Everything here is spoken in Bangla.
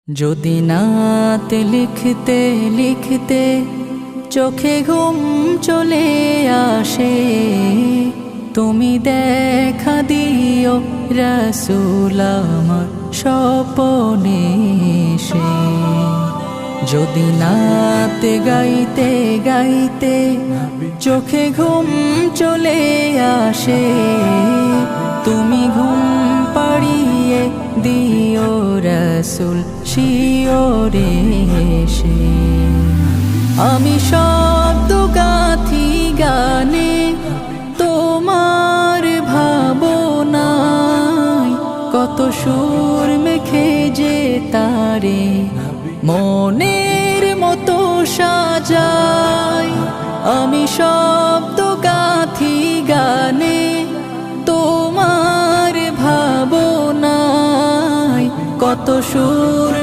যদি নাত লিখতে লিখতে চোখে ঘুম চলে আসে, তুমি দেখা দিও রাসূল আমার স্বপনে এসে। যদি নাত গাইতে গাইতে চোখে ঘুম চলে আসে, তুমি ঘুম পাড়িয়ে দিও রাসূল শিওরে এসে। আমি শব্দ গাথি গানে তোমার ভাবনায়, কত সুর মেখে যে তারে মনের মতো সাজাই। আমি শব্দ গাথি গানে তোমার ভাবনায়, কত সুর